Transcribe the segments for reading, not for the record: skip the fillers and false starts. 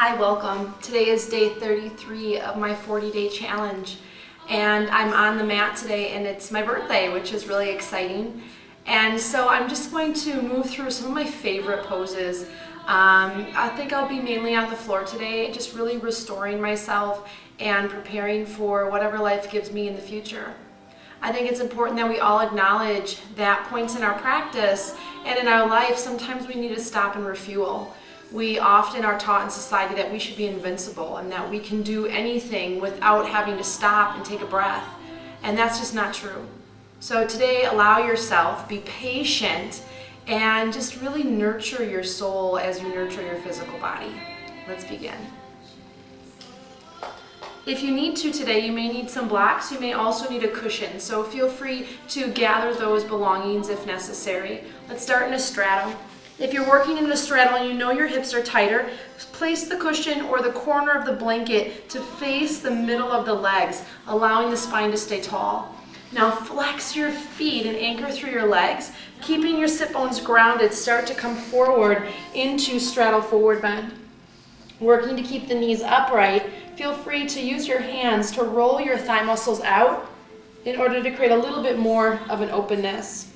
Hi, welcome. Today is day 33 of my 40-day challenge, and I'm on the mat today, and it's my birthday, which is really exciting. And so I'm just going to move through some of my favorite poses. I think I'll be mainly on the floor today, just really restoring myself and preparing for whatever life gives me in the future. I think it's important that we all acknowledge that points in our practice and in our life, sometimes we need to stop and refuel. We often are taught in society that we should be invincible and that we can do anything without having to stop and take a breath. And that's just not true. So today, allow yourself, be patient, and just really nurture your soul as you nurture your physical body. Let's begin. If you need to today, you may need some blocks. You may also need a cushion. So feel free to gather those belongings if necessary. Let's start in a straddle. If you're working in a straddle and you know your hips are tighter, place the cushion or the corner of the blanket to face the middle of the legs, allowing the spine to stay tall. Now flex your feet and anchor through your legs, keeping your sit bones grounded. Start to come forward into straddle forward bend. Working to keep the knees upright, feel free to use your hands to roll your thigh muscles out in order to create a little bit more of an openness.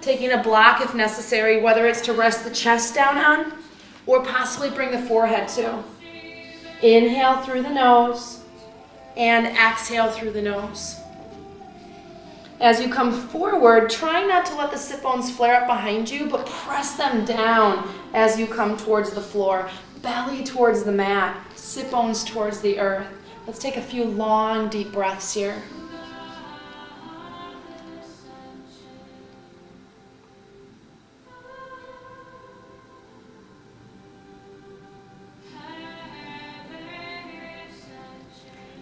Taking a block if necessary, whether it's to rest the chest down on or possibly bring the forehead to. Inhale through the nose and exhale through the nose. As you come forward, try not to let the sit bones flare up behind you, but press them down as you come towards the floor. Belly towards the mat, sit bones towards the earth. Let's take a few long, deep breaths here.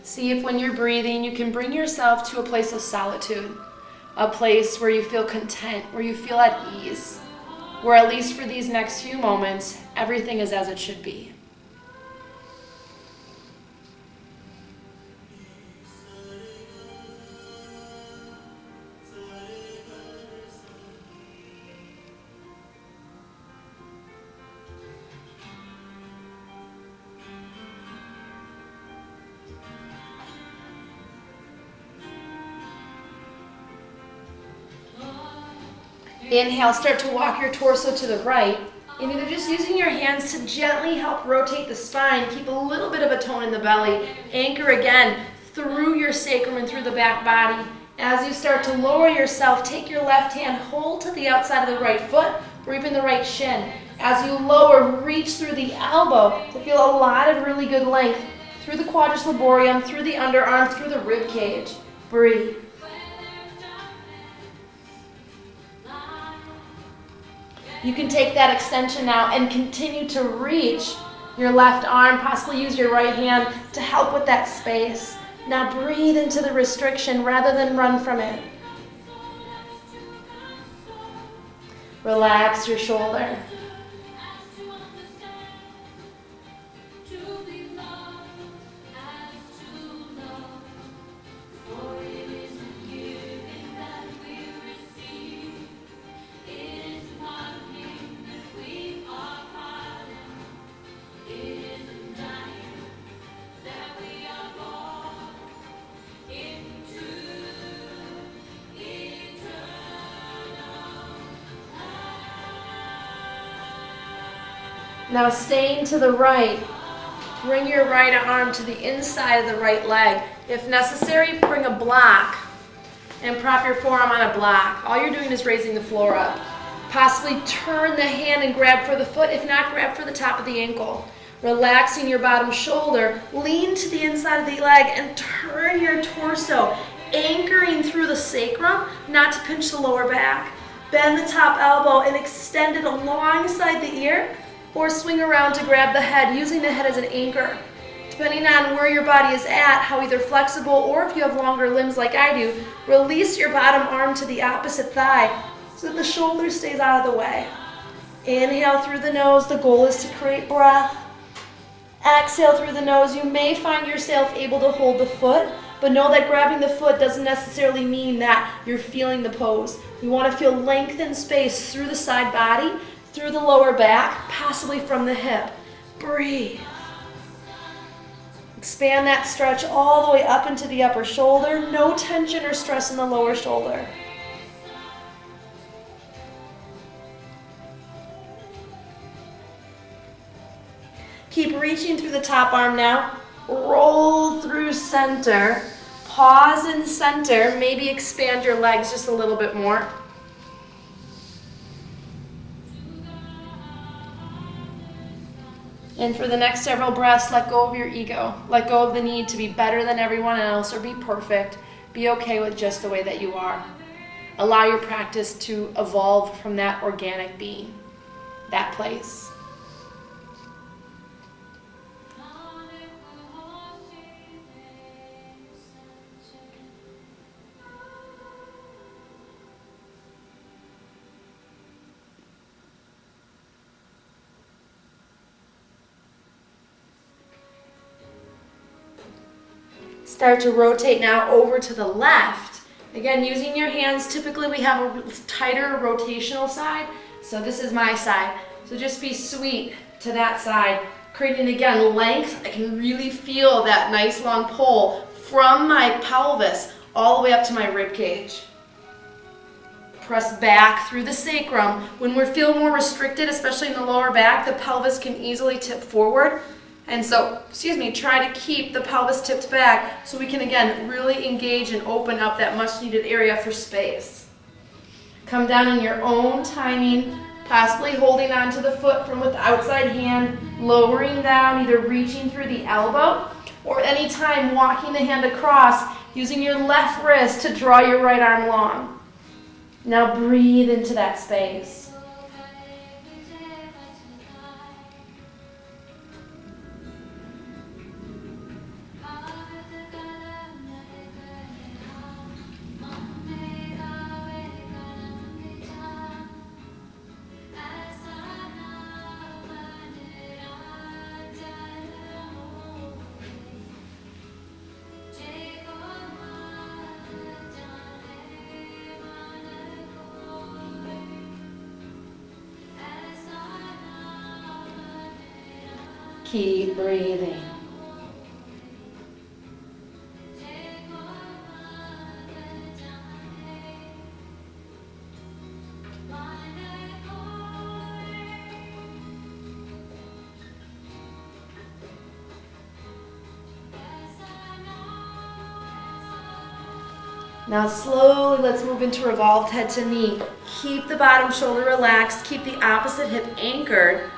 See if when you're breathing, you can bring yourself to a place of solitude, a place where you feel content, where you feel at ease, where at least for these next few moments, everything is as it should be. Inhale, start to walk your torso to the right, and either just using your hands to gently help rotate the spine, keep a little bit of a tone in the belly. Anchor again through your sacrum and through the back body. As you start to lower yourself, take your left hand, hold to the outside of the right foot or even the right shin. As you lower, reach through the elbow to feel a lot of really good length through the quadris laborium, through the underarm, through the rib cage. Breathe. You can take that extension now and continue to reach your left arm, possibly use your right hand to help with that space. Now breathe into the restriction rather than run from it. Relax your shoulder. Now staying to the right, bring your right arm to the inside of the right leg. If necessary, bring a block and prop your forearm on a block. All you're doing is raising the floor up. Possibly turn the hand and grab for the foot. If not, grab for the top of the ankle. Relaxing your bottom shoulder, lean to the inside of the leg and turn your torso, anchoring through the sacrum, not to pinch the lower back. Bend the top elbow and extend it alongside the ear, or swing around to grab the head, using the head as an anchor. Depending on where your body is at, how either flexible or if you have longer limbs like I do, release your bottom arm to the opposite thigh so that the shoulder stays out of the way. Inhale through the nose. The goal is to create breath. Exhale through the nose. You may find yourself able to hold the foot, but know that grabbing the foot doesn't necessarily mean that you're feeling the pose. You want to feel length and space through the side body, through the lower back, possibly from the hip. Breathe. Expand that stretch all the way up into the upper shoulder. No tension or stress in the lower shoulder. Keep reaching through the top arm now. Roll through center. Pause in center. Maybe expand your legs just a little bit more. And for the next several breaths, let go of your ego. Let go of the need to be better than everyone else or be perfect. Be okay with just the way that you are. Allow your practice to evolve from that organic being, that place. Start to rotate now over to the left. Again, using your hands, typically we have a tighter rotational side. So this is my side. So just be sweet to that side. Creating, again, length. I can really feel that nice long pull from my pelvis all the way up to my rib cage. Press back through the sacrum. When we feel more restricted, especially in the lower back, the pelvis can easily tip forward. And so, try to keep the pelvis tipped back so we can, again, really engage and open up that much needed area for space. Come down in your own timing, possibly holding onto the foot from with the outside hand, lowering down, either reaching through the elbow or anytime walking the hand across, using your left wrist to draw your right arm long. Now breathe into that space. Keep breathing. Now slowly let's move into revolved head to knee. Keep the bottom shoulder relaxed. Keep the opposite hip anchored.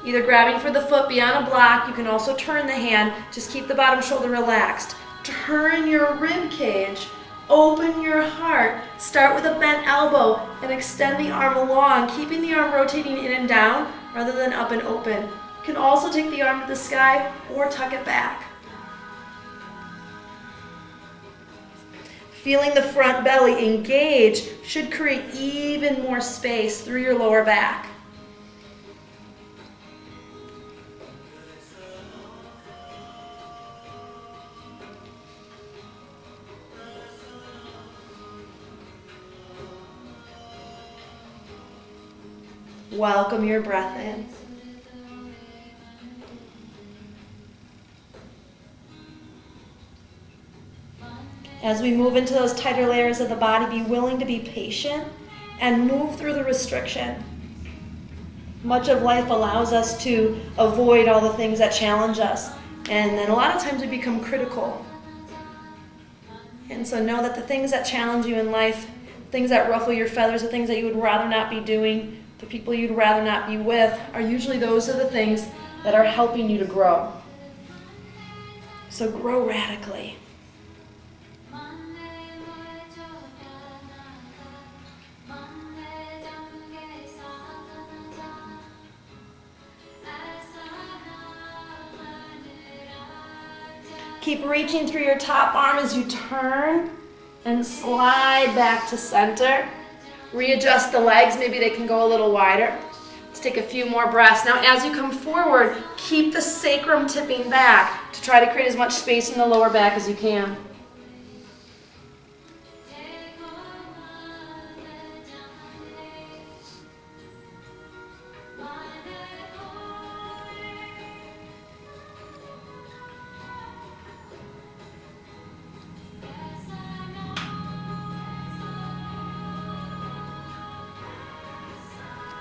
Either grabbing for the foot beyond a block, you can also turn the hand, just keep the bottom shoulder relaxed. Turn your rib cage, open your heart, start with a bent elbow and extend the arm along, keeping the arm rotating in and down rather than up and open. You can also take the arm to the sky or tuck it back. Feeling the front belly engage should create even more space through your lower back. Welcome your breath in. As we move into those tighter layers of the body, be willing to be patient and move through the restriction. Much of life allows us to avoid all the things that challenge us, and then a lot of times we become critical. And so know that the things that challenge you in life, things that ruffle your feathers, the things that you would rather not be doing, the people you'd rather not be with, are usually those are the things that are helping you to grow. So grow radically. Keep reaching through your top arm as you turn and slide back to center. Readjust the legs, maybe they can go a little wider. Let's take a few more breaths. Now as you come forward, keep the sacrum tipping back to try to create as much space in the lower back as you can.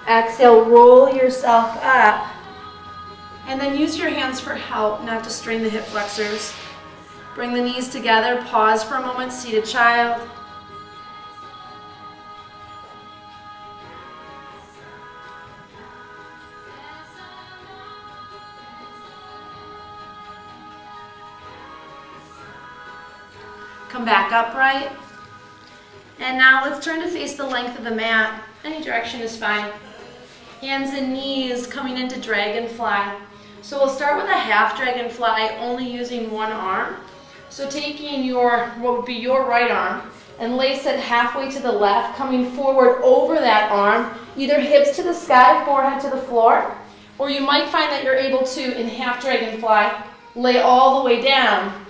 Exhale, roll yourself up. And then use your hands for help, not to strain the hip flexors. Bring the knees together, pause for a moment, seated child. Come back upright. And now let's turn to face the length of the mat. Any direction is fine. Hands and knees coming into dragonfly. So we'll start with a half dragonfly, only using one arm. So taking what would be your right arm and lace it halfway to the left, coming forward over that arm, either hips to the sky, forehead to the floor, or you might find that you're able to, in half dragonfly, lay all the way down.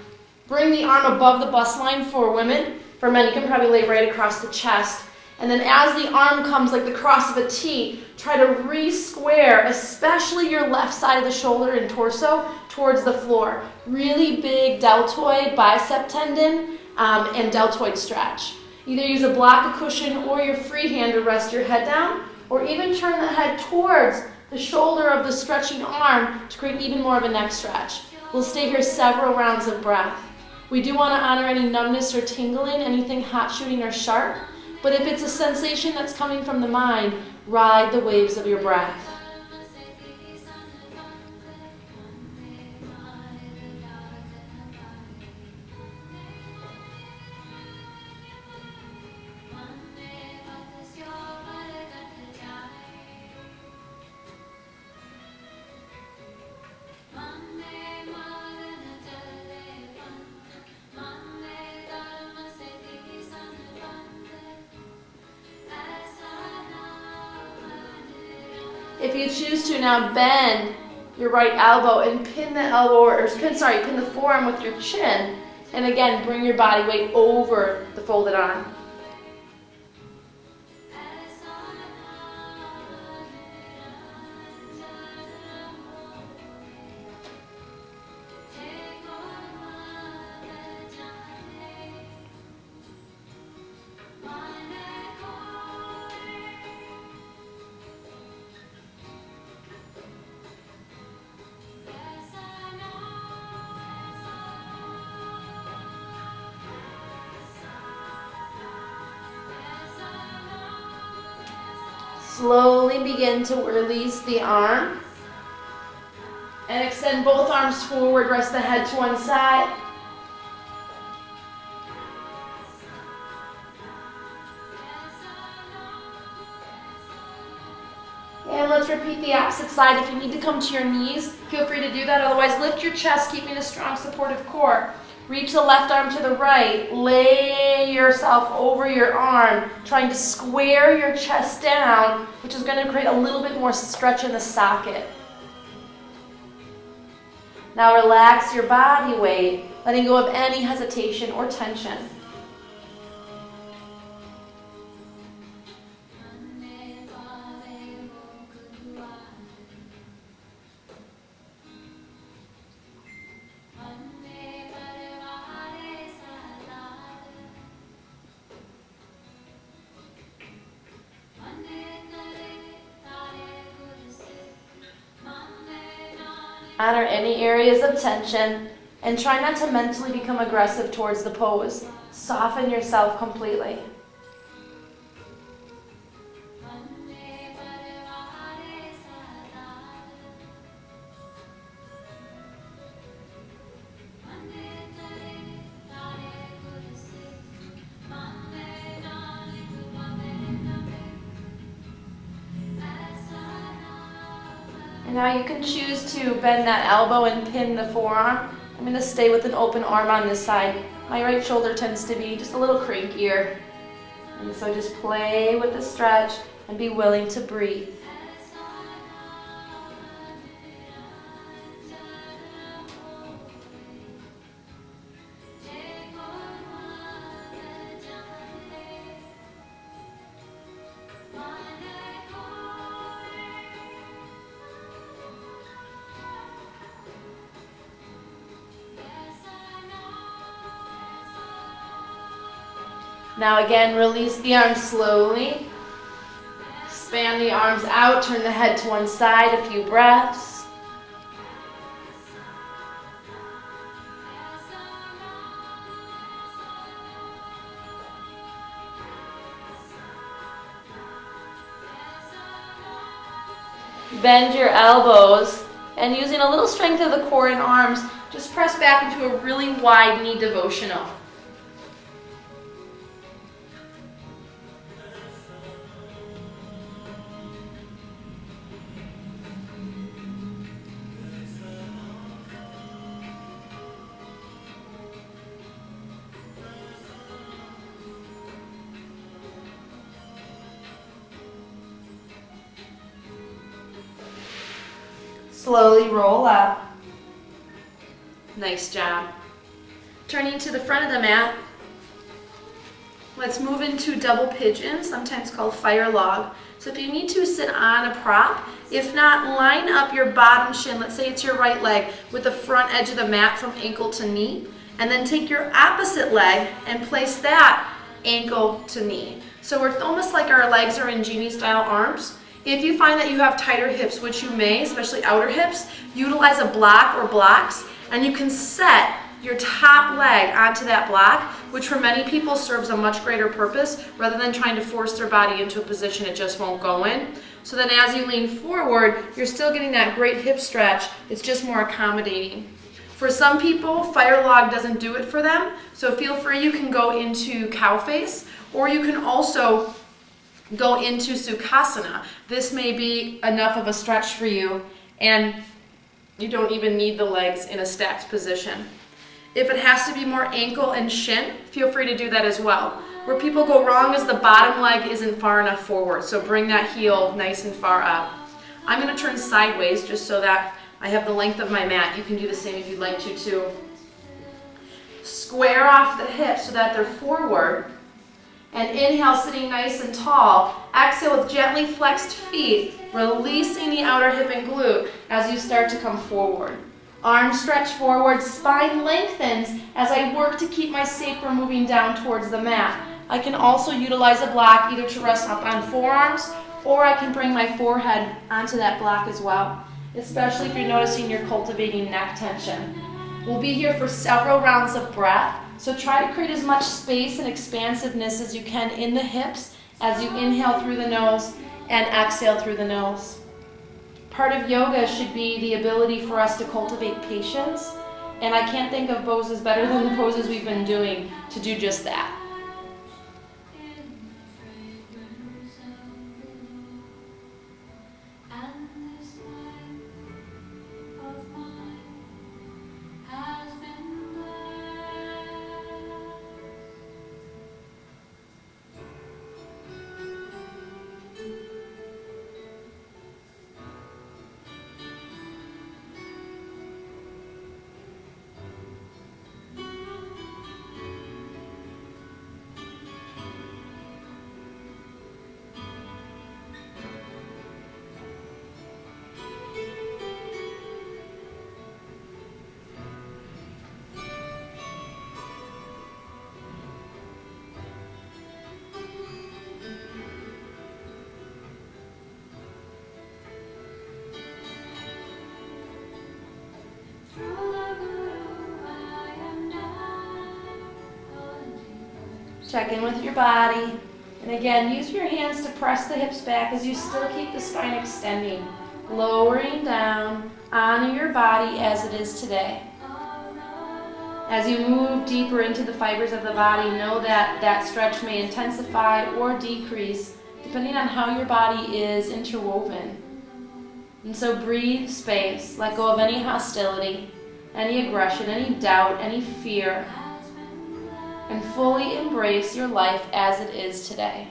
Bring the arm above the bust line for women. For men, you can probably lay right across the chest. And then as the arm comes like the cross of a T, try to re-square, especially your left side of the shoulder and torso, towards the floor. Really big deltoid, bicep tendon, and deltoid stretch. Either use a block, a cushion, or your free hand to rest your head down, or even turn the head towards the shoulder of the stretching arm to create even more of a neck stretch. We'll stay here several rounds of breath. We do want to honor any numbness or tingling, anything hot shooting or sharp, but if it's a sensation that's coming from the mind, ride the waves of your breath. If you choose to, now bend your right elbow and pin pin the forearm with your chin. And again, bring your body weight over the folded arm. Slowly begin to release the arm and extend both arms forward, rest the head to one side. And let's repeat the opposite side. If you need to come to your knees, feel free to do that. Otherwise, lift your chest, keeping a strong supportive core. Reach the left arm to the right. Lay yourself over your arm, trying to square your chest down, which is going to create a little bit more stretch in the socket. Now relax your body weight, letting go of any hesitation or tension. Honor any areas of tension and try not to mentally become aggressive towards the pose. Soften yourself completely. Now you can choose to bend that elbow and pin the forearm. I'm going to stay with an open arm on this side. My right shoulder tends to be just a little crankier. And so just play with the stretch and be willing to breathe. Now again, release the arms slowly. Expand the arms out, turn the head to one side, a few breaths. Bend your elbows, and using a little strength of the core and arms, just press back into a really wide knee devotional. Slowly roll up. Nice job. Turning to the front of the mat, let's move into double pigeon, sometimes called fire log. So if you need to, sit on a prop. If not, line up your bottom shin, let's say it's your right leg, with the front edge of the mat from ankle to knee. And then take your opposite leg and place that ankle to knee. So we're almost like our legs are in genie style arms. If you find that you have tighter hips, which you may, especially outer hips, utilize a block or blocks, and you can set your top leg onto that block, which for many people serves a much greater purpose rather than trying to force their body into a position it just won't go in. So then as you lean forward, you're still getting that great hip stretch. It's just more accommodating. For some people, fire log doesn't do it for them, so feel free, you can go into cow face, or you can also go into Sukhasana. This may be enough of a stretch for you, and you don't even need the legs in a stacked position. If it has to be more ankle and shin, feel free to do that as well. Where people go wrong is the bottom leg isn't far enough forward, so bring that heel nice and far up. I'm going to turn sideways just so that I have the length of my mat. You can do the same if you'd like to too. Square off the hips so that they're forward. And inhale, sitting nice and tall. Exhale with gently flexed feet, releasing the outer hip and glute as you start to come forward. Arms stretch forward, spine lengthens as I work to keep my sacrum moving down towards the mat. I can also utilize a block either to rest up on forearms, or I can bring my forehead onto that block as well, especially if you're noticing you're cultivating neck tension. We'll be here for several rounds of breath. So try to create as much space and expansiveness as you can in the hips as you inhale through the nose and exhale through the nose. Part of yoga should be the ability for us to cultivate patience, and I can't think of poses better than the poses we've been doing to do just that. Check in with your body. And again, use your hands to press the hips back as you still keep the spine extending. Lowering down, honor your body as it is today. As you move deeper into the fibers of the body, know that that stretch may intensify or decrease depending on how your body is interwoven. And so breathe space, let go of any hostility, any aggression, any doubt, any fear, and fully embrace your life as it is today.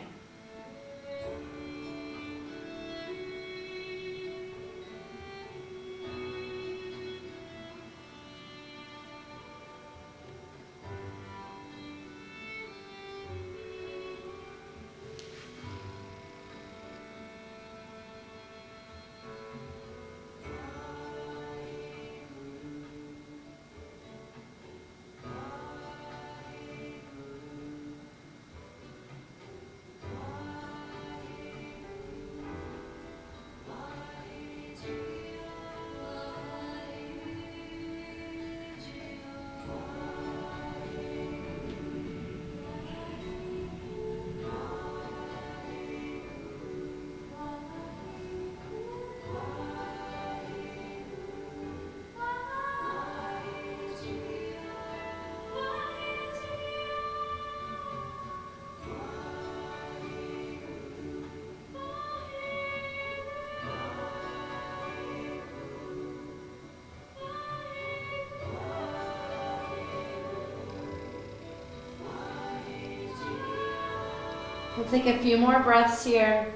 We'll take a few more breaths here.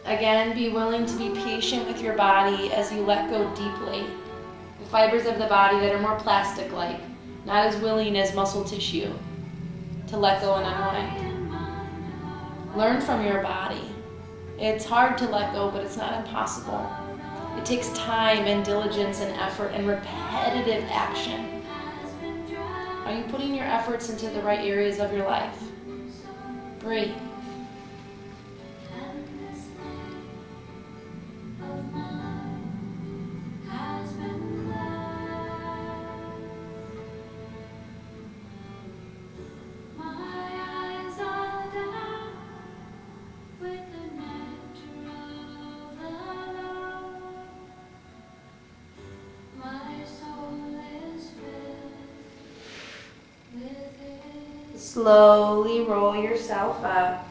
Again, be willing to be patient with your body as you let go deeply. The fibers of the body that are more plastic-like, not as willing as muscle tissue, to let go and unwind. Learn from your body. It's hard to let go, but it's not impossible. It takes time and diligence and effort and repetitive action. Are you putting your efforts into the right areas of your life? Breathe. Slowly roll yourself up.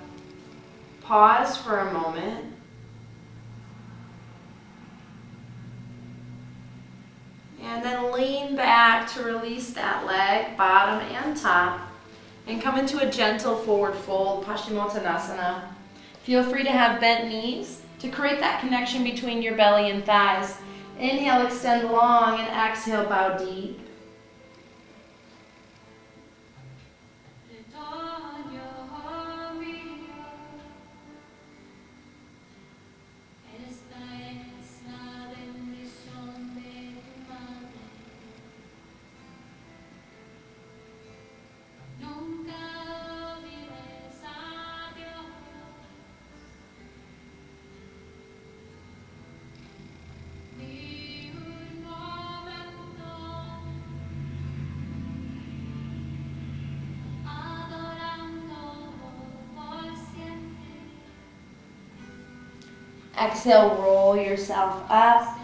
Pause for a moment. And then lean back to release that leg, bottom and top. And come into a gentle forward fold, Paschimottanasana. Feel free to have bent knees to create that connection between your belly and thighs. Inhale, extend long, and exhale, bow deep. Exhale, roll yourself up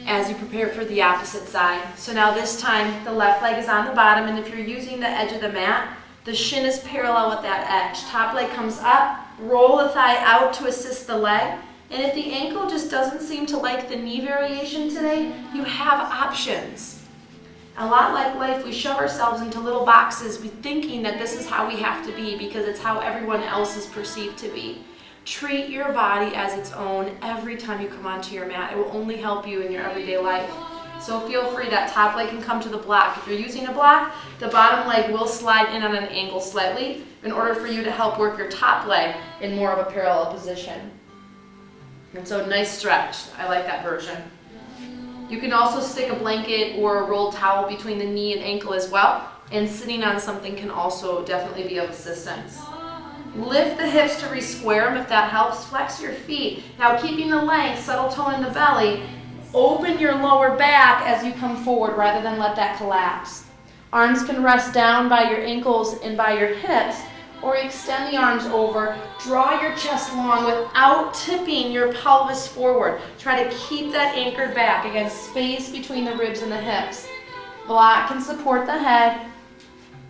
as you prepare for the opposite side. So now this time, the left leg is on the bottom, and if you're using the edge of the mat, the shin is parallel with that edge. Top leg comes up, roll the thigh out to assist the leg, and if the ankle just doesn't seem to like the knee variation today, you have options. A lot like life, we shove ourselves into little boxes thinking that this is how we have to be because it's how everyone else is perceived to be. Treat your body as its own every time you come onto your mat. It will only help you in your everyday life. So feel free, that top leg can come to the block. If you're using a block, the bottom leg will slide in on an angle slightly in order for you to help work your top leg in more of a parallel position. And so nice stretch. I like that version. You can also stick a blanket or a rolled towel between the knee and ankle as well, and sitting on something can also definitely be of assistance. Lift the hips to re-square them if that helps. Flex your feet. Now keeping the length, subtle toe in the belly, open your lower back as you come forward rather than let that collapse. Arms can rest down by your ankles and by your hips, or extend the arms over. Draw your chest long without tipping your pelvis forward. Try to keep that anchored back. Again, space between the ribs and the hips. Block can support the head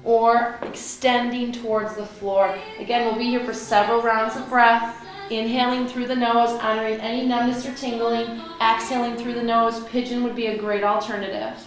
or extending towards the floor. Again, we'll be here for several rounds of breath. Inhaling through the nose, honoring any numbness or tingling. Exhaling through the nose. Pigeon would be a great alternative.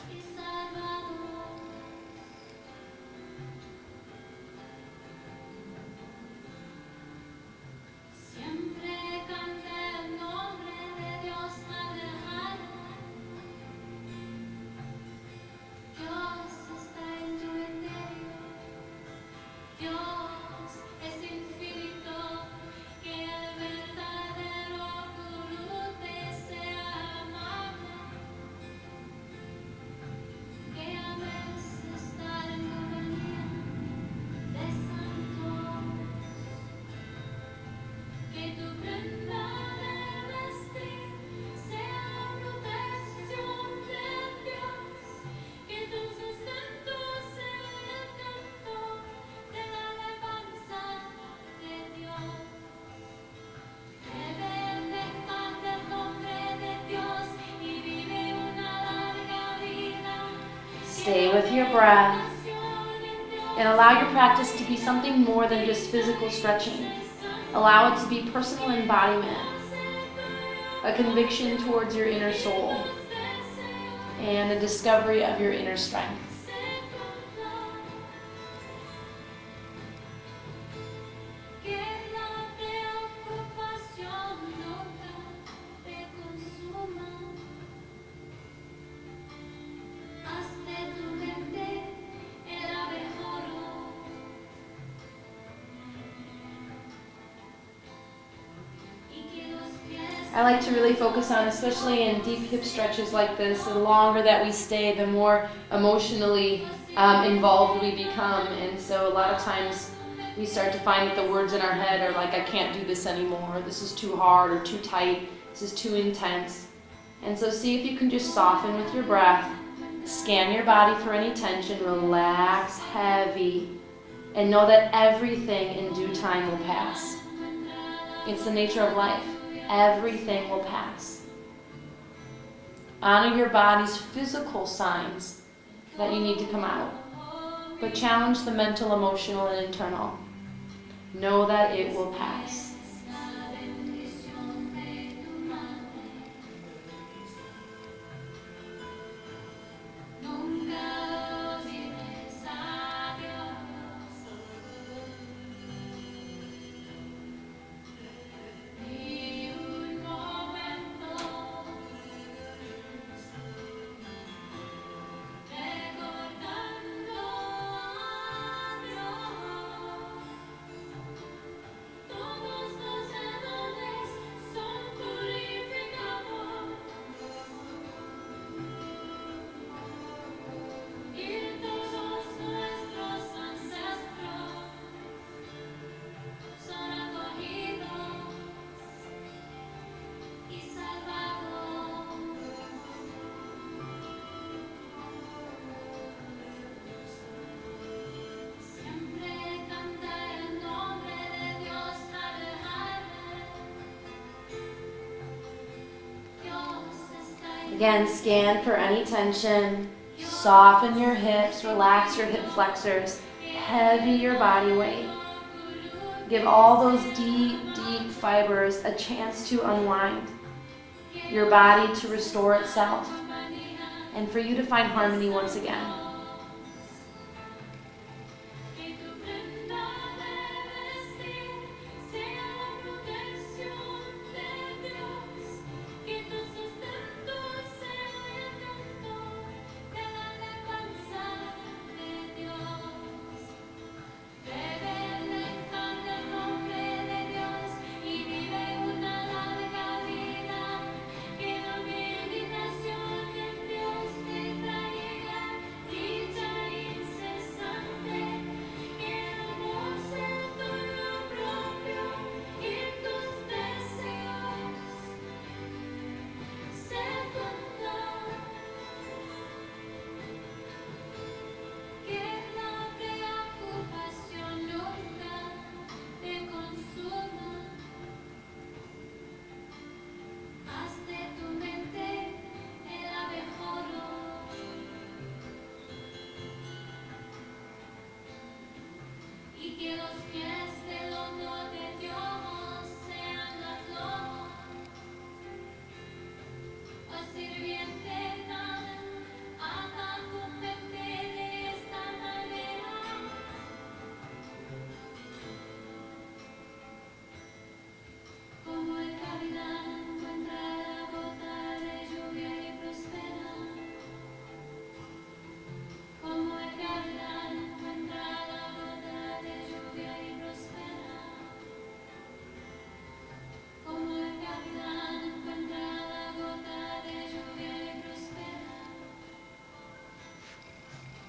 Stay with your breath and allow your practice to be something more than just physical stretching. Allow it to be personal embodiment, a conviction towards your inner soul, and a discovery of your inner strength. I like to really focus on, especially in deep hip stretches like this, the longer that we stay, the more emotionally involved we become. And so a lot of times we start to find that the words in our head are like, I can't do this anymore, or this is too hard or too tight, this is too intense. And so see if you can just soften with your breath, scan your body for any tension, relax heavy, and know that everything in due time will pass. It's the nature of life. Everything will pass. Honor your body's physical signs that you need to come out, but challenge the mental, emotional, and internal. Know that it will pass. Again, scan for any tension. Soften your hips, relax your hip flexors, heavy your body weight. Give all those deep, deep fibers a chance to unwind. Your body to restore itself. And for you to find harmony once again.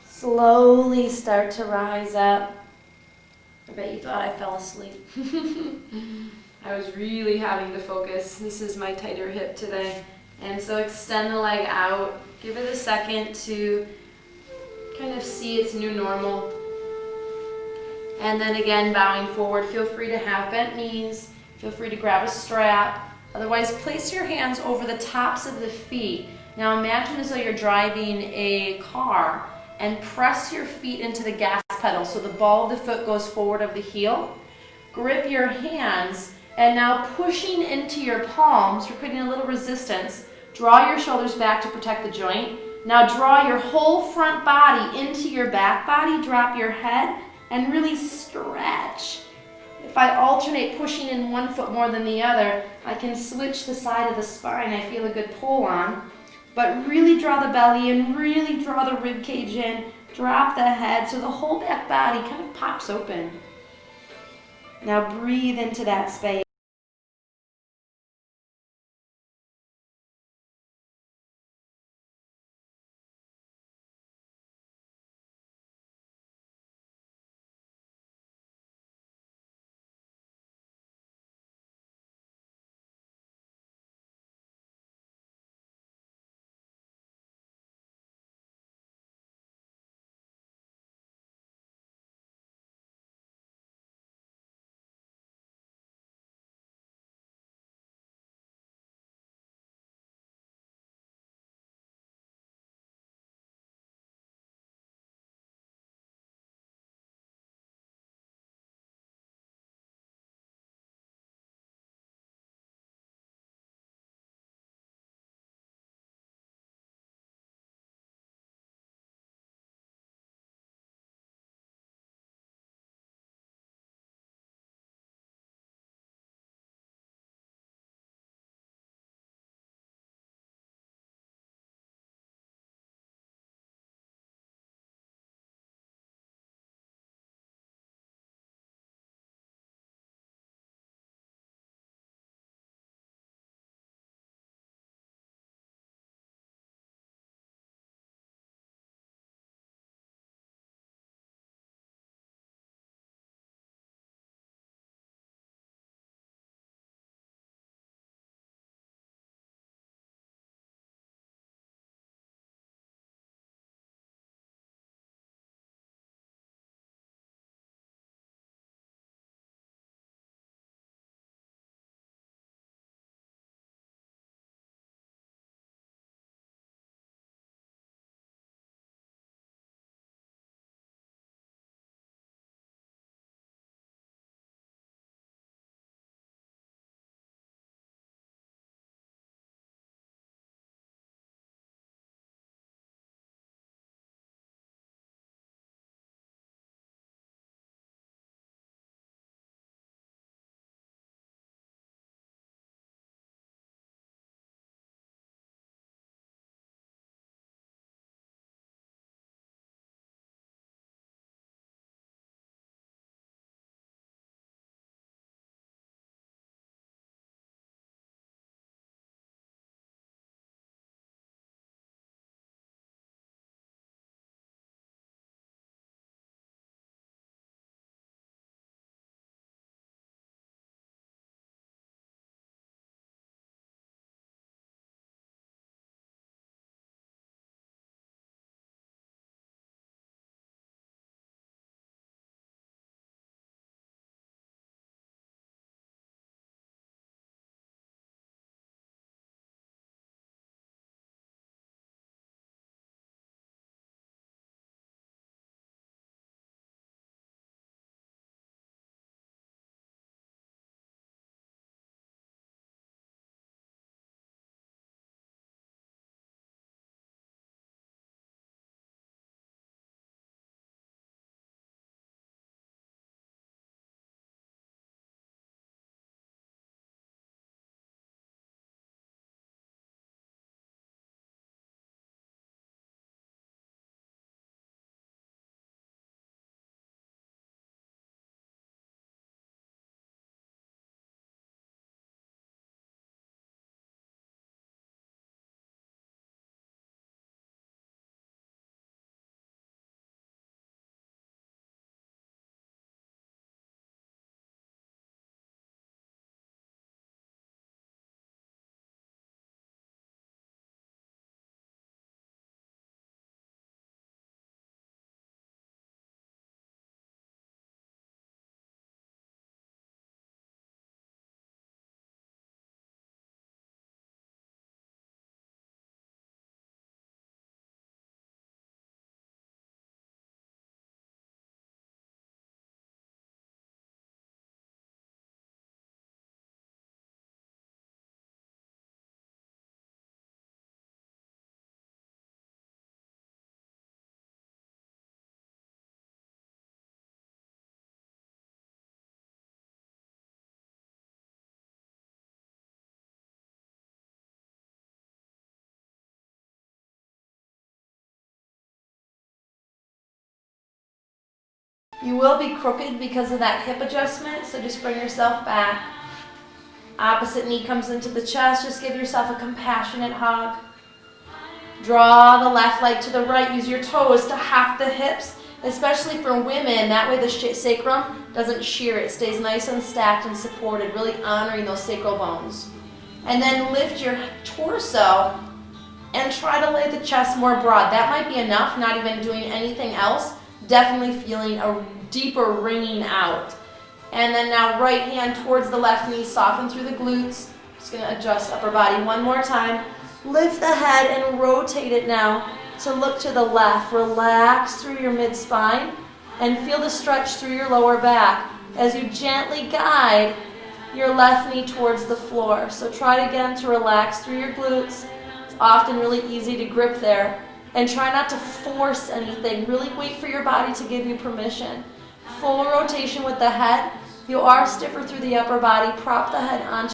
Slowly start to rise up. I bet you thought I fell asleep. I was really having to focus. This is my tighter hip today. And so extend the leg out. Give it a second to kind of see its new normal. And then again, bowing forward. Feel free to have bent knees. Feel free to grab a strap. Otherwise, place your hands over the tops of the feet. Now imagine as though you're driving a car and press your feet into the gas pedal so the ball of the foot goes forward of the heel. Grip your hands and now pushing into your palms, you're creating a little resistance. Draw your shoulders back to protect the joint. Now draw your whole front body into your back body, drop your head and really stretch. If I alternate pushing in one foot more than the other, I can switch the side of the spine I feel a good pull on. But really draw the belly in, really draw the rib cage in, drop the head so the whole back body kind of pops open. Now breathe into that space. You will be crooked because of that hip adjustment, so just bring yourself back. Opposite knee comes into the chest. Just give yourself a compassionate hug. Draw the left leg to the right. Use your toes to hop the hips, especially for women. That way the sacrum doesn't shear. It stays nice and stacked and supported, really honoring those sacral bones. And then lift your torso and try to lay the chest more broad. That might be enough, not even doing anything else. Definitely feeling a deeper wringing out. And then now right hand towards the left knee, soften through the glutes. Just gonna adjust upper body one more time. Lift the head and rotate it now to look to the left. Relax through your mid-spine and feel the stretch through your lower back as you gently guide your left knee towards the floor. So try again to relax through your glutes. It's often really easy to grip there. And try not to force anything. Really wait for your body to give you permission. Full rotation with the head. You are stiffer through the upper body. Prop the head onto.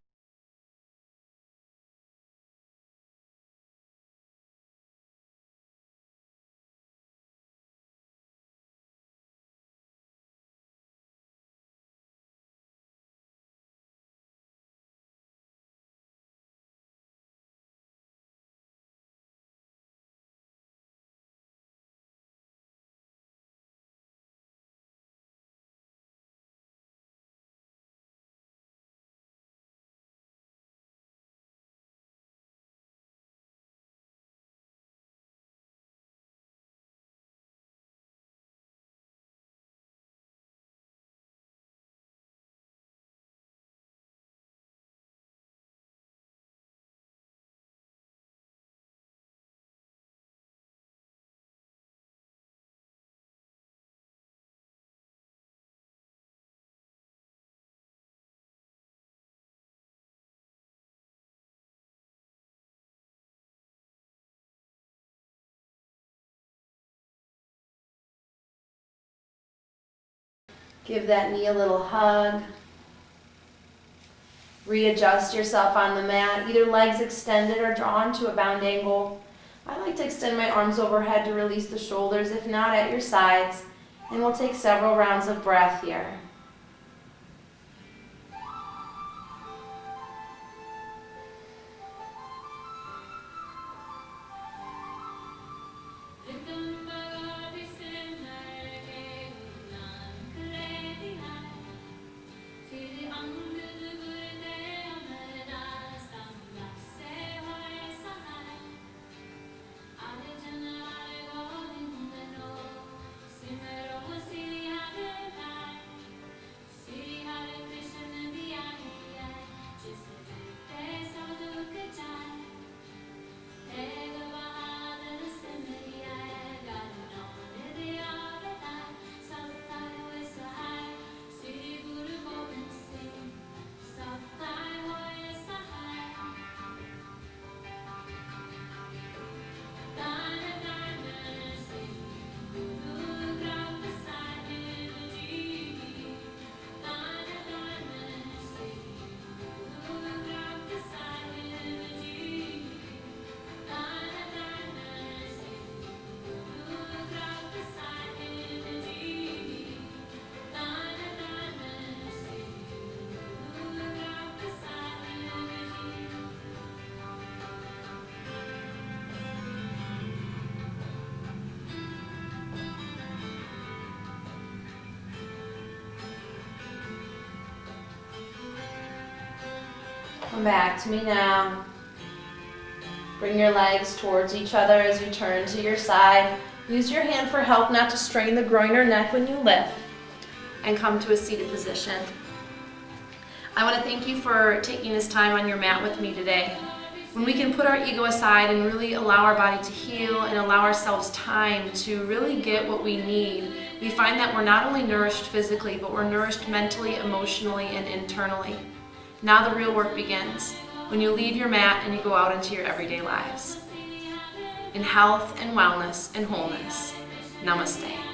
Give that knee a little hug. Readjust yourself on the mat, either legs extended or drawn to a bound angle. I like to extend my arms overhead to release the shoulders, if not at your sides. And we'll take several rounds of breath here. Come back to me now. Bring your legs towards each other as you turn to your side. Use your hand for help not to strain the groin or neck when you lift. And come to a seated position. I want to thank you for taking this time on your mat with me today. When we can put our ego aside and really allow our body to heal and allow ourselves time to really get what we need, we find that we're not only nourished physically, but we're nourished mentally, emotionally, and internally. Now the real work begins, when you leave your mat and you go out into your everyday lives. In health and wellness and wholeness. Namaste.